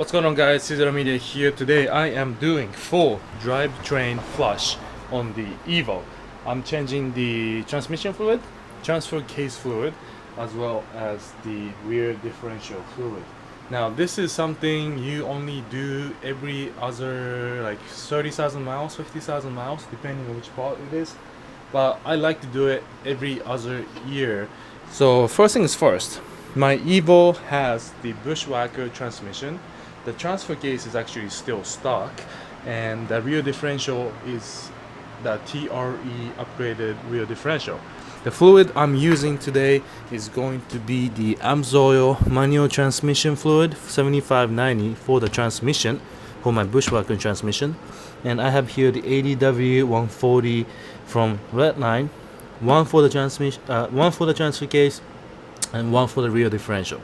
What's going on, guys? Cesar Media here. Today I am doing full drivetrain flush on the Evo. I'm changing the transmission fluid, transfer case fluid, as well as the rear differential fluid. Now this is something you only do every other like 30,000 miles, 50,000 miles, depending on which part it is. But I like to do it every other year. So first things first, my Evo has the Bushwhacker transmission. The transfer case is actually still stock, and the rear differential is the TRE upgraded rear differential. The fluid I'm using today is going to be the Amsoil manual transmission fluid 7590 for the transmission, for my Bushwhacker transmission. And I have here the ADW 140 from Redline, one for the transmission, one for the transfer case, and one for the rear differential.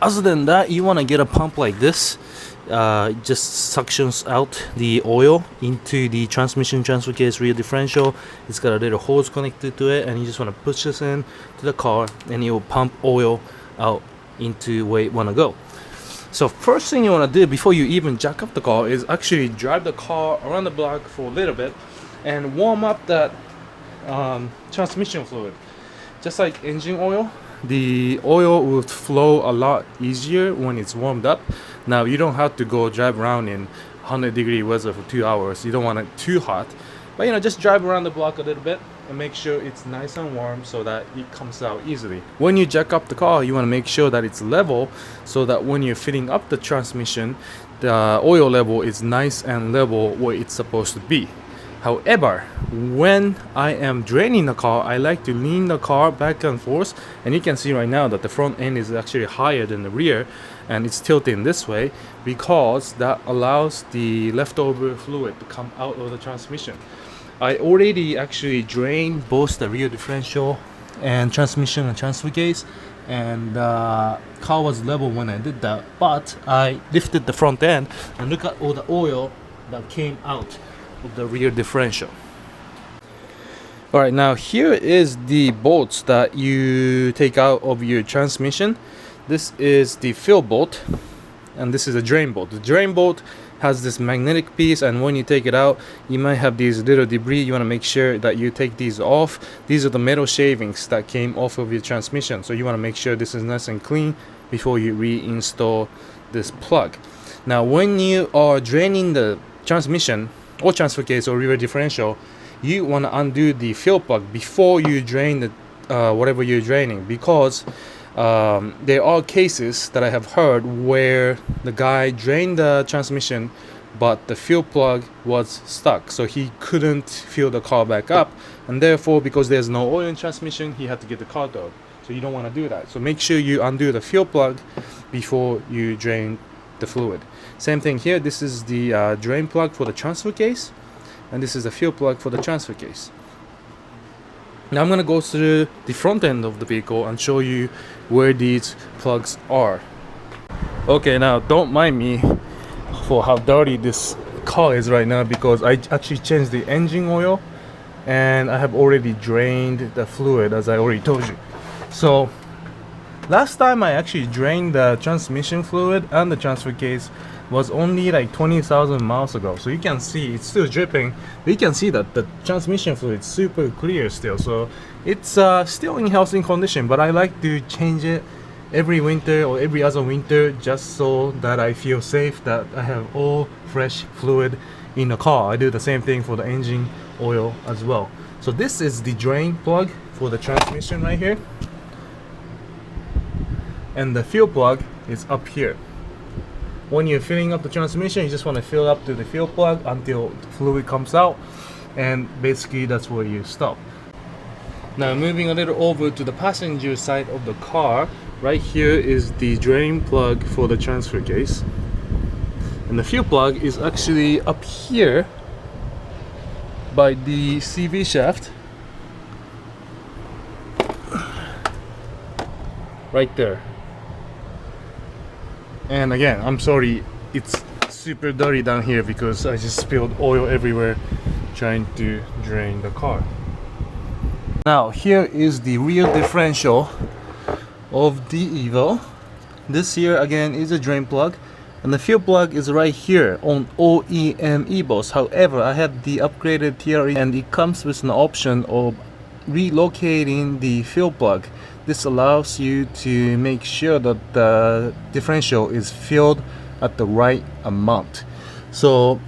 Other than that, you want to get a pump like this. Just suctions out the oil into the transmission transfer case rear differential. It's got a little hose connected to it, and you just want to push this in to the car, and it will pump oil out into where you want to go. So first thing you want to do before you even jack up the car is actually drive the car around the block for a little bit and warm up that transmission fluid. Just like engine oil, the oil will flow a lot easier when it's warmed up. Now you don't have to go drive around in 100-degree weather for 2 hours. You don't want it too hot, but just drive around the block a little bit and make sure it's nice and warm so that it comes out easily. When you jack up the car, you want to make sure that it's level so that when you're filling up the transmission, the oil level is nice and level where it's supposed to be. However, when I am draining the car, I like to lean the car back and forth, and you can see right now that the front end is actually higher than the rear, and it's tilting this way because that allows the leftover fluid to come out of the transmission. I already actually drained both the rear differential and transmission and transfer case, and the car was level when I did that, but I lifted the front end and look at all the oil that came out of the rear differential. Alright, now here is the bolts that you take out of your transmission. This is the fill bolt, and this is a drain bolt. The drain bolt has this magnetic piece, and when you take it out, you might have these little debris. You want to make sure that you take these off. These are the metal shavings that came off of your transmission, so you want to make sure this is nice and clean before you reinstall this plug. Now when you are draining the transmission or transfer case or rear differential, you want to undo the fill plug before you drain the whatever you're draining, because there are cases that I have heard where the guy drained the transmission but the fuel plug was stuck, so he couldn't fill the car back up, and therefore because there's no oil in transmission, he had to get the car towed. So you don't want to do that. So make sure you undo the fuel plug before you drain the fluid. Same thing here. This is the drain plug for the transfer case, and this is the fuel plug for the transfer case. Now I'm going to go through the front end of the vehicle and show you where these plugs are. Okay, now don't mind me for how dirty this car is right now, because I actually changed the engine oil and I have already drained the fluid, as I already told you. So last time I actually drained the transmission fluid and the transfer case was only like 20,000 miles ago. So you can see it's still dripping, but you can see that the transmission fluid is super clear still. So it's still in healthy condition, but I like to change it every winter or every other winter, just so that I feel safe that I have all fresh fluid in the car. I do the same thing for the engine oil as well. So this is the drain plug for the transmission right here, and the fuel plug is up here. When you're filling up the transmission, you just want to fill up to the fuel plug until the fluid comes out, and basically that's where you stop. Now moving a little over to the passenger side of the car, right here is the drain plug for the transfer case, and the fuel plug is actually up here by the CV shaft, right there. And again, I'm sorry, it's super dirty down here because I just spilled oil everywhere trying to drain the car. Now here is the rear differential of the Evo. This here again is a drain plug, And the fuel plug is right here on OEM Evos. However, I have the upgraded TRE and it comes with an option of relocating the fuel plug. This allows you to make sure that the differential is filled at the right amount. So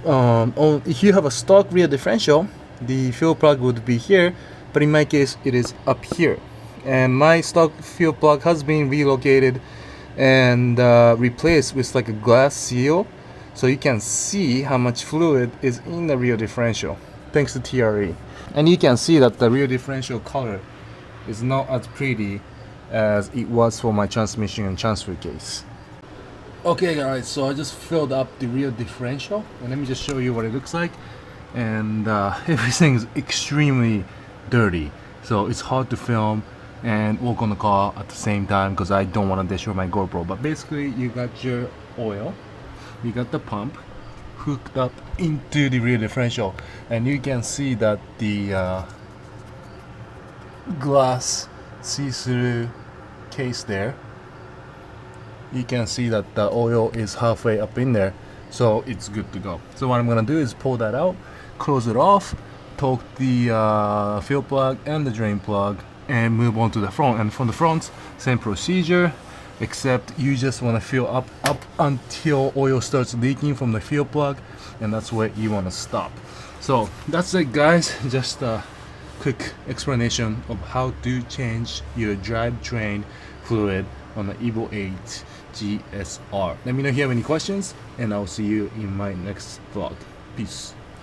if you have a stock rear differential, the fuel plug would be here, but in my case it is up here. And my stock fuel plug has been relocated and replaced with like a glass seal, so you can see how much fluid is in the rear differential thanks to TRE. And you can see that the rear differential color is not as pretty as it was for my transmission and transfer case. Okay guys, so I just filled up the rear differential and let me just show you what it looks like. And everything is extremely dirty, so it's hard to film and work on the car at the same time because I don't want to destroy my GoPro. But basically you got your oil, you got the pump hooked up into the rear differential, and you can see that the glass see-through case there, you can see that the oil is halfway up in there, so it's good to go. So what I'm gonna do is pull that out, close it off, torque the fuel plug and the drain plug, and move on to the front. And from the front, same procedure, except you just want to fill up until oil starts leaking from the fuel plug, and that's where you want to stop. So that's it guys, just a quick explanation of how to change your drivetrain fluid on the Evo 8 GSR. Let me know if you have any questions, and I'll see you in my next vlog. Peace.